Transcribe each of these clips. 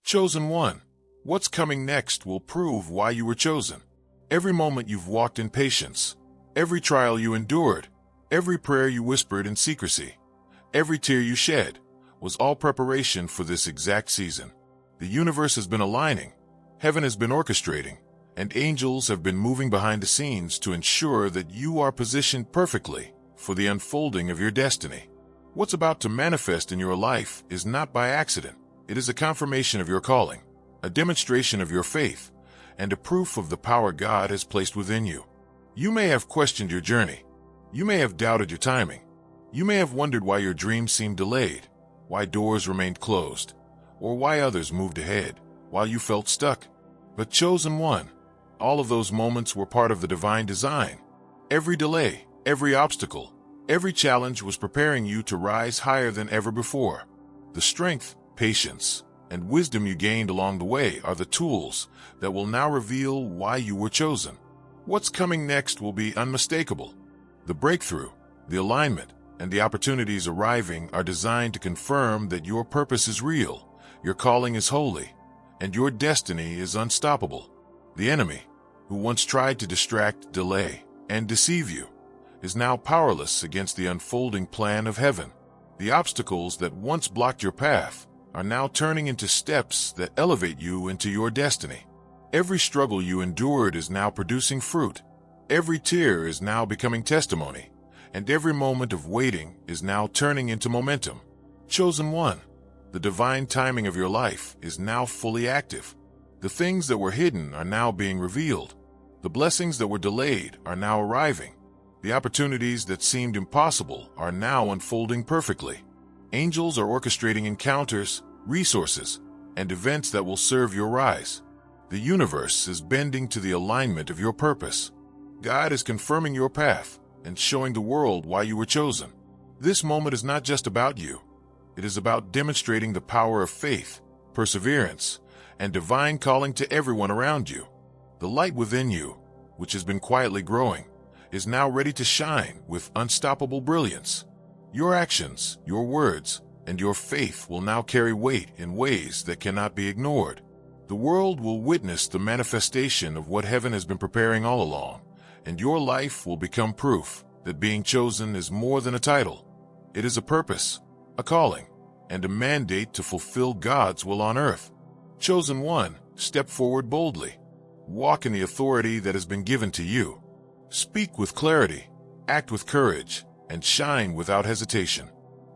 Chosen one. What's coming next will prove why you were chosen. Every moment you've walked in patience, every trial you endured, every prayer you whispered in secrecy, every tear you shed, was all preparation for this exact season. The universe has been aligning, heaven has been orchestrating, and angels have been moving behind the scenes to ensure that you are positioned perfectly for the unfolding of your destiny. What's about to manifest in your life is not by accident. It is a confirmation of your calling, a demonstration of your faith, and a proof of the power God has placed within you. You may have questioned your journey. You may have doubted your timing. You may have wondered why your dreams seemed delayed, why doors remained closed, or why others moved ahead while you felt stuck. But chosen one, all of those moments were part of the divine design. Every delay, every obstacle, every challenge was preparing you to rise higher than ever before. The strength, patience, and wisdom you gained along the way are the tools that will now reveal why you were chosen. What's coming next will be unmistakable. The breakthrough, the alignment, and the opportunities arriving are designed to confirm that your purpose is real, your calling is holy, and your destiny is unstoppable. The enemy, who once tried to distract, delay, and deceive you, is now powerless against the unfolding plan of heaven. The obstacles that once blocked your path are now turning into steps that elevate you into your destiny. Every struggle you endured is now producing fruit. Every tear is now becoming testimony, and every moment of waiting is now turning into momentum. Chosen one, the divine timing of your life is now fully active. The things that were hidden are now being revealed. The blessings that were delayed are now arriving. The opportunities that seemed impossible are now unfolding perfectly. Angels are orchestrating encounters, resources, and events that will serve your rise. The universe is bending to the alignment of your purpose. God is confirming your path and showing the world why you were chosen. This moment is not just about you. It is about demonstrating the power of faith, perseverance, and divine calling to everyone around you. The light within you, which has been quietly growing, is now ready to shine with unstoppable brilliance. Your actions, your words, and your faith will now carry weight in ways that cannot be ignored. The world will witness the manifestation of what heaven has been preparing all along, and your life will become proof that being chosen is more than a title. It is a purpose, a calling, and a mandate to fulfill God's will on earth. Chosen one, step forward boldly. Walk in the authority that has been given to you. Speak with clarity, act with courage, and shine without hesitation.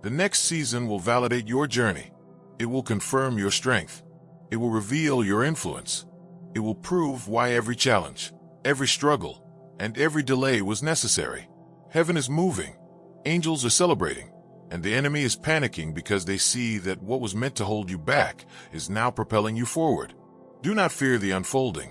The next season will validate your journey. It will confirm your strength. It will reveal your influence. It will prove why every challenge, every struggle, and every delay was necessary. Heaven is moving, angels are celebrating, and the enemy is panicking because they see that what was meant to hold you back is now propelling you forward. Do not fear the unfolding.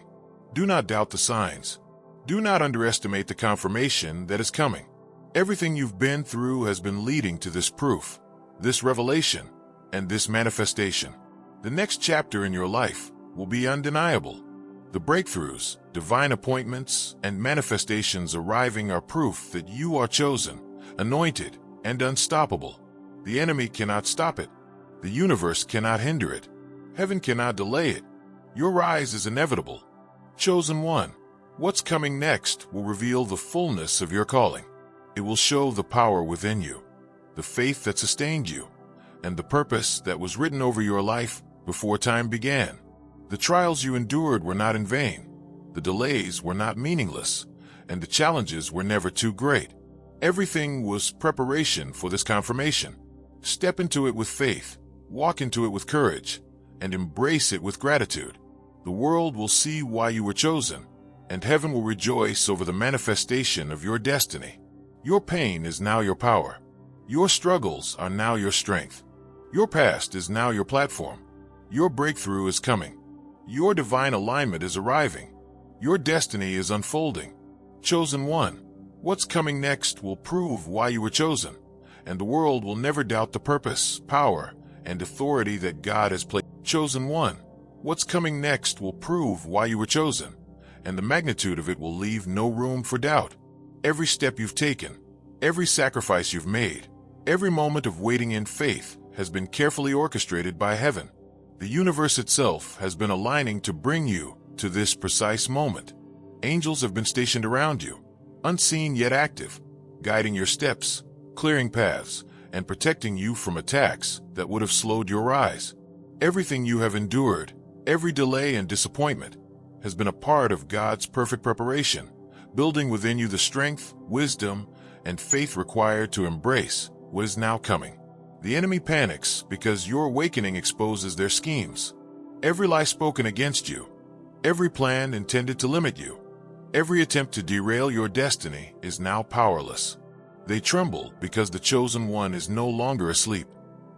Do not doubt the signs. Do not underestimate the confirmation that is coming. Everything you've been through has been leading to this proof, this revelation, and this manifestation. The next chapter in your life will be undeniable. The breakthroughs, divine appointments, and manifestations arriving are proof that you are chosen, anointed, and unstoppable. The enemy cannot stop it. The universe cannot hinder it. Heaven cannot delay it. Your rise is inevitable. Chosen one, what's coming next will reveal the fullness of your calling. It will show the power within you, the faith that sustained you, and the purpose that was written over your life before time began. The trials you endured were not in vain. The delays were not meaningless, and the challenges were never too great. Everything was preparation for this confirmation. Step into it with faith, walk into it with courage, and embrace it with gratitude. The world will see why you were chosen, and heaven will rejoice over the manifestation of your destiny. Your pain is now your power. Your struggles are now your strength. Your past is now your platform. Your breakthrough is coming. Your divine alignment is arriving. Your destiny is unfolding. Chosen one, what's coming next will prove why you were chosen, and the world will never doubt the purpose, power, and authority that God has placed. Chosen one, what's coming next will prove why you were chosen, and the magnitude of it will leave no room for doubt. Every step you've taken, every sacrifice you've made, every moment of waiting in faith has been carefully orchestrated by heaven. The universe itself has been aligning to bring you to this precise moment. Angels have been stationed around you, unseen yet active, guiding your steps, clearing paths, and protecting you from attacks that would have slowed your rise. Everything you have endured, every delay and disappointment, has been a part of God's perfect preparation, building within you the strength, wisdom, and faith required to embrace what is now coming. The enemy panics because your awakening exposes their schemes. Every lie spoken against you, every plan intended to limit you, every attempt to derail your destiny is now powerless. They tremble because the chosen one is no longer asleep.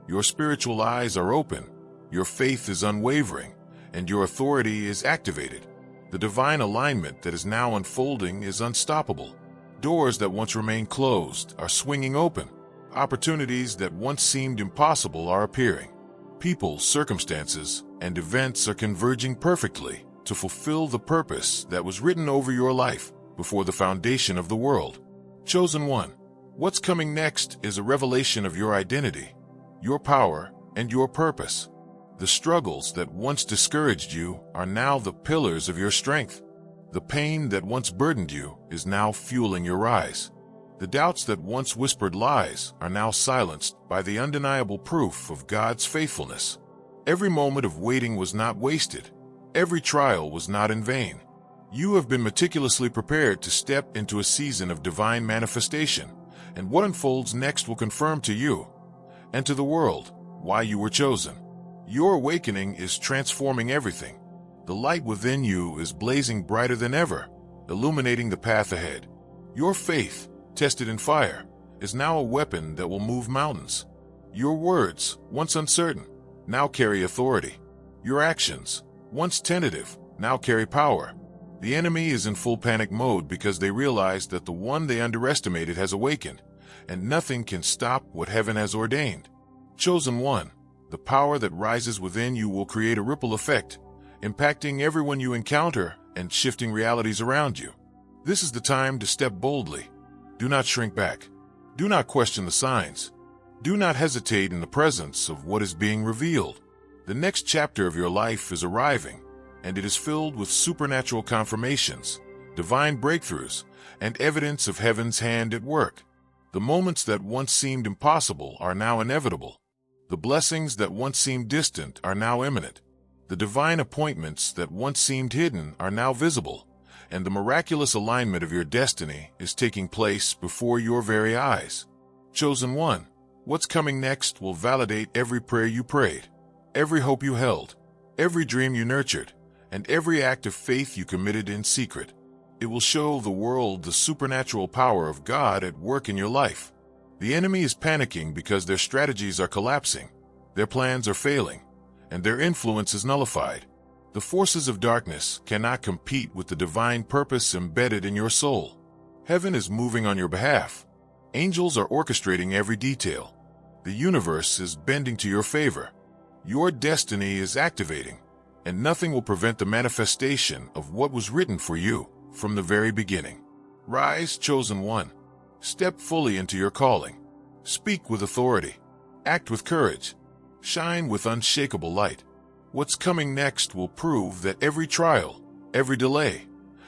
Your spiritual eyes are open, your faith is unwavering, and your authority is activated. The divine alignment that is now unfolding is unstoppable. Doors that once remained closed are swinging open. Opportunities that once seemed impossible are appearing. People, circumstances, and events are converging perfectly to fulfill the purpose that was written over your life before the foundation of the world. Chosen one, what's coming next is a revelation of your identity, your power, and your purpose. The struggles that once discouraged you are now the pillars of your strength. The pain that once burdened you is now fueling your rise. The doubts that once whispered lies are now silenced by the undeniable proof of God's faithfulness. Every moment of waiting was not wasted. Every trial was not in vain. You have been meticulously prepared to step into a season of divine manifestation, and what unfolds next will confirm to you and to the world why you were chosen. Your awakening is transforming everything. The light within you is blazing brighter than ever, illuminating the path ahead. Your faith, tested in fire, is now a weapon that will move mountains. Your words, once uncertain, now carry authority. Your actions, once tentative, now carry power. The enemy is in full panic mode because they realize that the one they underestimated has awakened, and nothing can stop what heaven has ordained. Chosen one, the power that rises within you will create a ripple effect, impacting everyone you encounter and shifting realities around you. This is the time to step boldly. Do not shrink back. Do not question the signs. Do not hesitate in the presence of what is being revealed. The next chapter of your life is arriving, and it is filled with supernatural confirmations, divine breakthroughs, and evidence of heaven's hand at work. The moments that once seemed impossible are now inevitable. The blessings that once seemed distant are now imminent. The divine appointments that once seemed hidden are now visible, and the miraculous alignment of your destiny is taking place before your very eyes. Chosen one, what's coming next will validate every prayer you prayed, every hope you held, every dream you nurtured, and every act of faith you committed in secret. It will show the world the supernatural power of God at work in your life. The enemy is panicking because their strategies are collapsing, their plans are failing, and their influence is nullified. The forces of darkness cannot compete with the divine purpose embedded in your soul. Heaven is moving on your behalf. Angels are orchestrating every detail. The universe is bending to your favor. Your destiny is activating, and nothing will prevent the manifestation of what was written for you from the very beginning. Rise, chosen one. Step fully into your calling. Speak with authority. Act with courage. Shine with unshakable light. What's coming next will prove that every trial, every delay,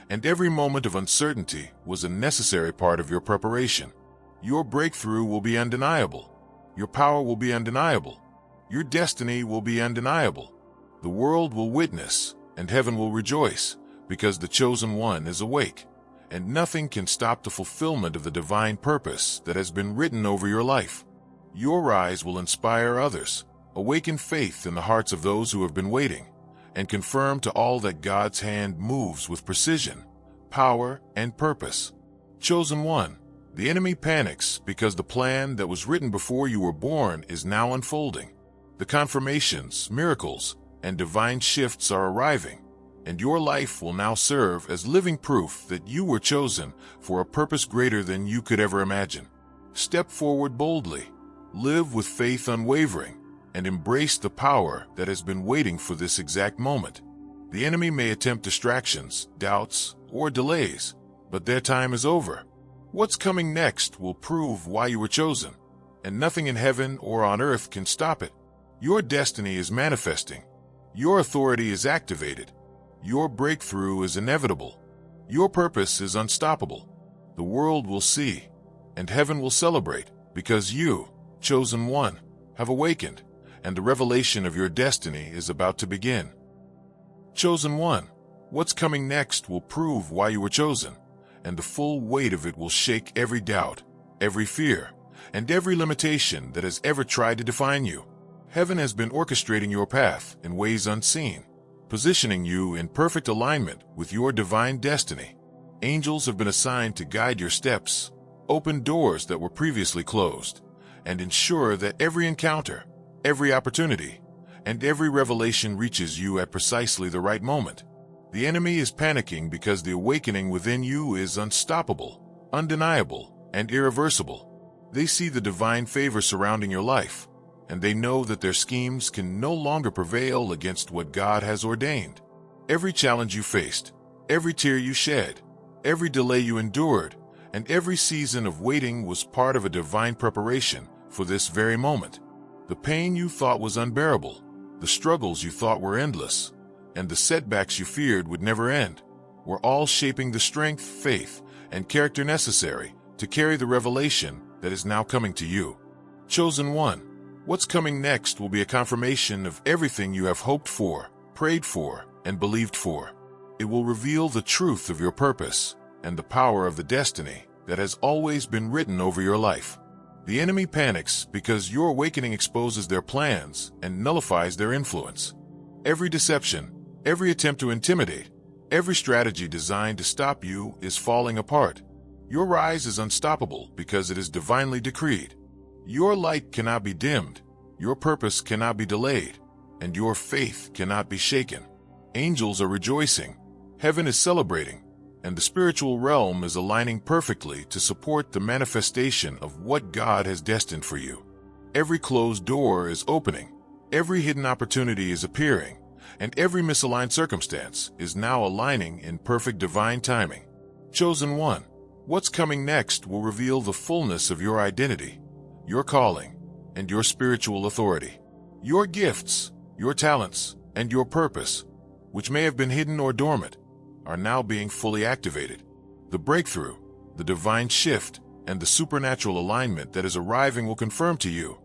and every moment of uncertainty was a necessary part of your preparation. Your breakthrough will be undeniable. Your power will be undeniable. Your destiny will be undeniable. The world will witness, and heaven will rejoice, because the chosen one is awake, and nothing can stop the fulfillment of the divine purpose that has been written over your life. Your rise will inspire others, awaken faith in the hearts of those who have been waiting, and confirm to all that God's hand moves with precision, power, and purpose. Chosen one, the enemy panics because the plan that was written before you were born is now unfolding. The confirmations, miracles, and divine shifts are arriving, and your life will now serve as living proof that you were chosen for a purpose greater than you could ever imagine. Step forward boldly, live with faith unwavering, and embrace the power that has been waiting for this exact moment. The enemy may attempt distractions, doubts, or delays, but their time is over. What's coming next will prove why you were chosen, and nothing in heaven or on earth can stop it. Your destiny is manifesting, Your authority is activated. Your breakthrough is inevitable. Your purpose is unstoppable. The world will see, and heaven will celebrate, because you, chosen one, have awakened, and the revelation of your destiny is about to begin. Chosen one, what's coming next will prove why you were chosen, and the full weight of it will shake every doubt, every fear, and every limitation that has ever tried to define you. Heaven has been orchestrating your path in ways unseen, positioning you in perfect alignment with your divine destiny. Angels have been assigned to guide your steps, open doors that were previously closed, and ensure that every encounter, every opportunity, and every revelation reaches you at precisely the right moment. The enemy is panicking because the awakening within you is unstoppable, undeniable, and irreversible. They see the divine favor surrounding your life, and they know that their schemes can no longer prevail against what God has ordained. Every challenge you faced, every tear you shed, every delay you endured, and every season of waiting was part of a divine preparation for this very moment. The pain you thought was unbearable, the struggles you thought were endless, and the setbacks you feared would never end, were all shaping the strength, faith, and character necessary to carry the revelation that is now coming to you. Chosen one, what's coming next will be a confirmation of everything you have hoped for, prayed for, and believed for. It will reveal the truth of your purpose and the power of the destiny that has always been written over your life. The enemy panics because your awakening exposes their plans and nullifies their influence. Every deception, every attempt to intimidate, every strategy designed to stop you is falling apart. Your rise is unstoppable because it is divinely decreed. Your light cannot be dimmed, your purpose cannot be delayed, and your faith cannot be shaken. Angels are rejoicing, heaven is celebrating, and the spiritual realm is aligning perfectly to support the manifestation of what God has destined for you. Every closed door is opening, every hidden opportunity is appearing, and every misaligned circumstance is now aligning in perfect divine timing. Chosen one, what's coming next will reveal the fullness of your identity, your calling, and your spiritual authority. Your gifts, your talents, and your purpose, which may have been hidden or dormant, are now being fully activated. The breakthrough, the divine shift, and the supernatural alignment that is arriving will confirm to you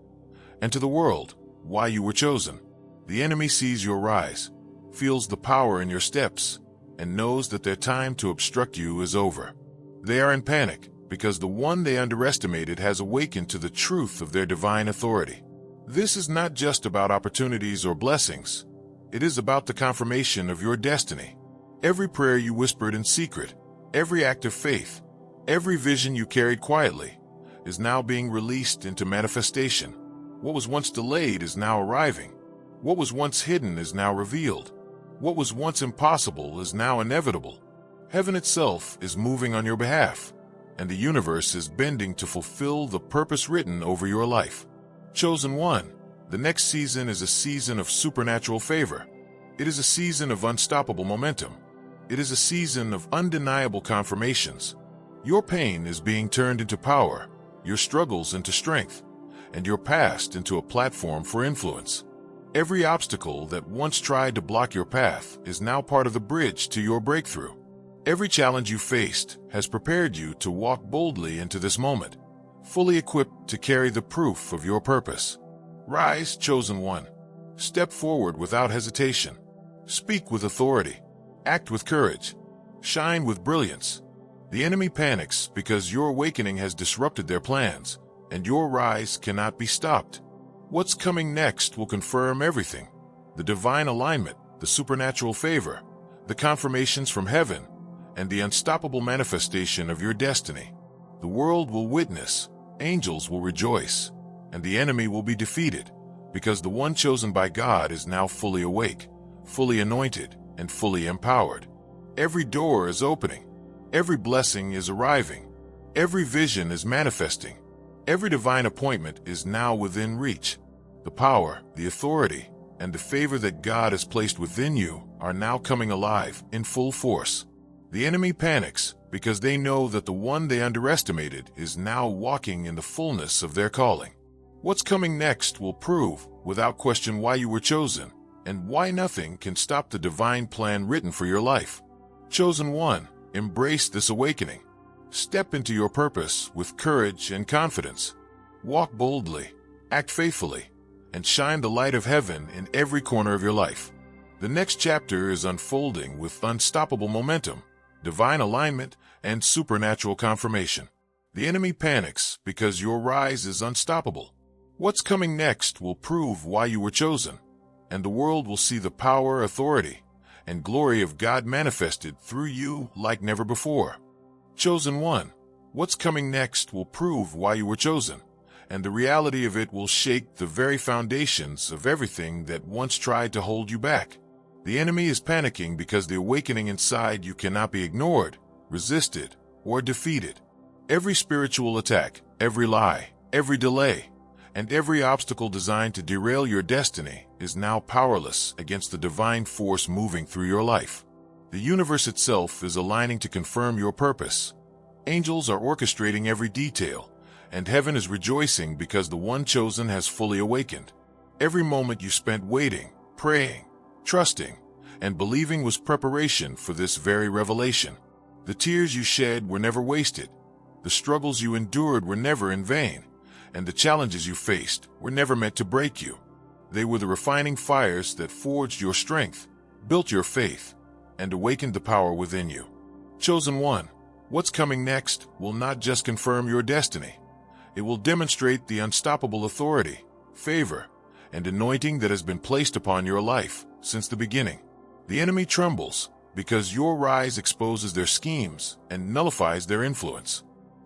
and to the world why you were chosen. The enemy sees your rise, feels the power in your steps, and knows that their time to obstruct you is over. They are in panic because the one they underestimated has awakened to the truth of their divine authority. This is not just about opportunities or blessings. It is about the confirmation of your destiny. Every prayer you whispered in secret, every act of faith, every vision you carried quietly, is now being released into manifestation. What was once delayed is now arriving. What was once hidden is now revealed. What was once impossible is now inevitable. Heaven itself is moving on your behalf, and the universe is bending to fulfill the purpose written over your life. Chosen one, the next season is a season of supernatural favor. It is a season of unstoppable momentum. It is a season of undeniable confirmations. Your pain is being turned into power, your struggles into strength, and your past into a platform for influence. Every obstacle that once tried to block your path is now part of the bridge to your breakthrough. Every challenge you faced has prepared you to walk boldly into this moment, fully equipped to carry the proof of your purpose. Rise, chosen one. Step forward without hesitation. Speak with authority. Act with courage. Shine with brilliance. The enemy panics because your awakening has disrupted their plans, and your rise cannot be stopped. What's coming next will confirm everything. The divine alignment, the supernatural favor, the confirmations from heaven, and the unstoppable manifestation of your destiny. The world will witness, angels will rejoice, and the enemy will be defeated, because the one chosen by God is now fully awake, fully anointed, and fully empowered. Every door is opening. Every blessing is arriving. Every vision is manifesting. Every divine appointment is now within reach. The power, the authority, and the favor that God has placed within you are now coming alive in full force. The enemy panics because they know that the one they underestimated is now walking in the fullness of their calling. What's coming next will prove, without question, why you were chosen and why nothing can stop the divine plan written for your life. Chosen one, embrace this awakening. Step into your purpose with courage and confidence. Walk boldly, act faithfully, and shine the light of heaven in every corner of your life. The next chapter is unfolding with unstoppable momentum, divine alignment, and supernatural confirmation. The enemy panics because your rise is unstoppable. What's coming next will prove why you were chosen, and the world will see the power, authority, and glory of God manifested through you like never before. Chosen one, what's coming next will prove why you were chosen, and the reality of it will shake the very foundations of everything that once tried to hold you back. The enemy is panicking because the awakening inside you cannot be ignored, resisted, or defeated. Every spiritual attack, every lie, every delay, and every obstacle designed to derail your destiny is now powerless against the divine force moving through your life. The universe itself is aligning to confirm your purpose. Angels are orchestrating every detail, and heaven is rejoicing because the one chosen has fully awakened. Every moment you spent waiting, praying, trusting, and believing was preparation for this very revelation. The tears you shed were never wasted. The struggles you endured were never in vain, and the challenges you faced were never meant to break you. They were the refining fires that forged your strength, built your faith, and awakened the power within you. Chosen one, what's coming next will not just confirm your destiny. It will demonstrate the unstoppable authority, favor, and anointing that has been placed upon your life since the beginning. The enemy trembles because your rise exposes their schemes and nullifies their influence.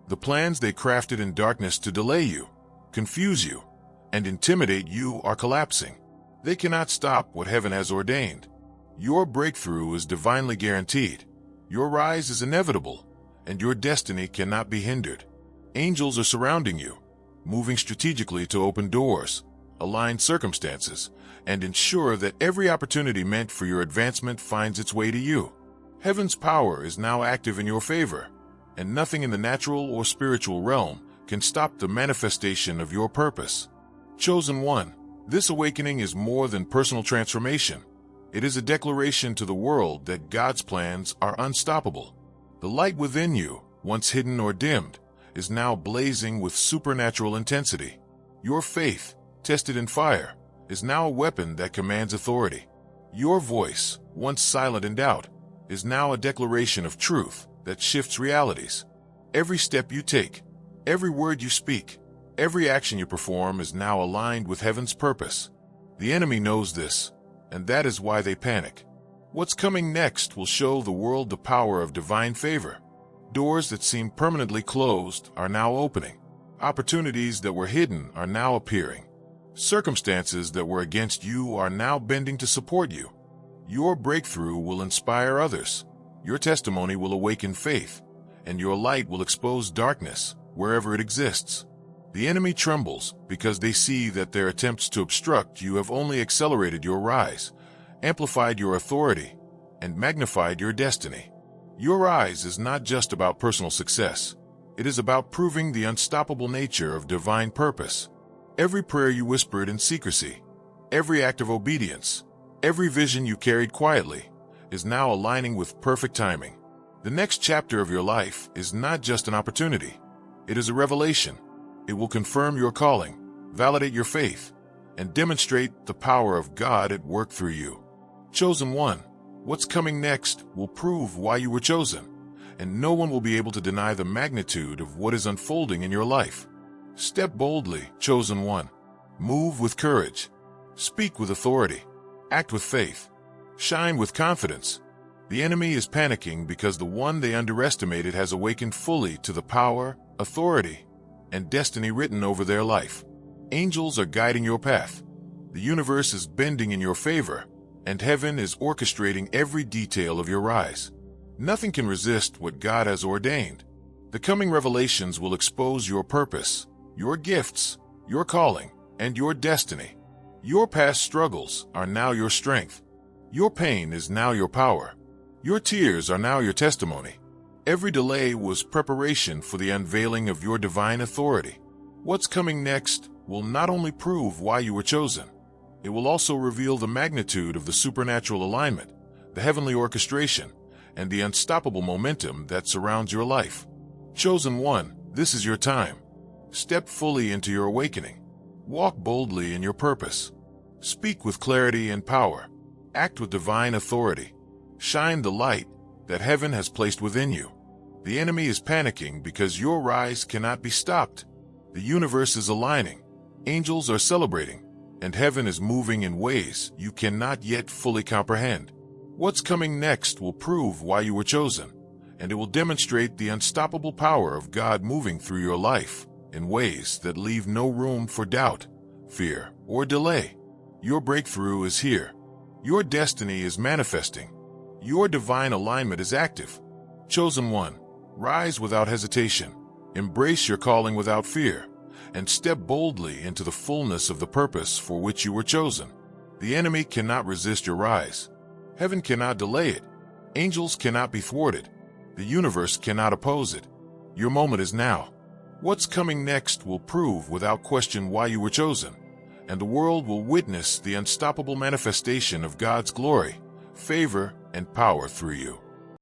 The plans they crafted in darkness to delay you, confuse you, and intimidate you are collapsing. They cannot stop what heaven has ordained. Your breakthrough is divinely guaranteed. Your rise is inevitable, and your destiny cannot be hindered. Angels are surrounding you, moving strategically to open doors, align circumstances, and ensure that every opportunity meant for your advancement finds its way to you. Heaven's power is now active in your favor, and nothing in the natural or spiritual realm can stop the manifestation of your purpose. Chosen one, this awakening is more than personal transformation. It is a declaration to the world that God's plans are unstoppable. The light within you, once hidden or dimmed, is now blazing with supernatural intensity. Your faith, tested in fire, is now a weapon that commands authority. Your voice, once silent in doubt, is now a declaration of truth that shifts realities. Every step you take, every word you speak, every action you perform is now aligned with heaven's purpose. The enemy knows this, and that is why they panic. What's coming next will show the world the power of divine favor. Doors that seemed permanently closed are now opening. Opportunities that were hidden are now appearing. Circumstances that were against you are now bending to support you. Your breakthrough will inspire others. Your testimony will awaken faith, and your light will expose darkness wherever it exists. The enemy trembles because they see that their attempts to obstruct you have only accelerated your rise, amplified your authority, and magnified your destiny. Your rise is not just about personal success. It is about proving the unstoppable nature of divine purpose. Every prayer you whispered in secrecy, every act of obedience, every vision you carried quietly, is now aligning with perfect timing. The next chapter of your life is not just an opportunity. It is a revelation. It will confirm your calling, validate your faith, and demonstrate the power of God at work through you. Chosen one, what's coming next will prove why you were chosen, and no one will be able to deny the magnitude of what is unfolding in your life. Step boldly, chosen one. Move with courage. Speak with authority. Act with faith. Shine with confidence. The enemy is panicking because the one they underestimated has awakened fully to the power, authority, and destiny written over their life. Angels are guiding your path. The universe is bending in your favor, and heaven is orchestrating every detail of your rise. Nothing can resist what God has ordained. The coming revelations will expose your purpose, your gifts, your calling, and your destiny. Your past struggles are now your strength. Your pain is now your power. Your tears are now your testimony. Every delay was preparation for the unveiling of your divine authority. What's coming next will not only prove why you were chosen, It will also reveal the magnitude of the supernatural alignment, the heavenly orchestration, and the unstoppable momentum that surrounds your life. Chosen one, this is your time. Step fully into your awakening. Walk boldly in your purpose. Speak with clarity and power. Act with divine authority. Shine the light that heaven has placed within you. The enemy is panicking because your rise cannot be stopped. The universe is aligning. Angels are celebrating, and heaven is moving in ways you cannot yet fully comprehend. What's coming next will prove why you were chosen, and it will demonstrate the unstoppable power of God moving through your life in ways that leave no room for doubt, fear, or delay. Your breakthrough is here. Your destiny is manifesting. Your divine alignment is active. Chosen one, rise without hesitation. Embrace your calling without fear, and step boldly into the fullness of the purpose for which you were chosen. The enemy cannot resist your rise. Heaven cannot delay it. Angels cannot be thwarted. The universe cannot oppose it. Your moment is now. What's coming next will prove without question why you were chosen, and the world will witness the unstoppable manifestation of God's glory, favor, and power through you.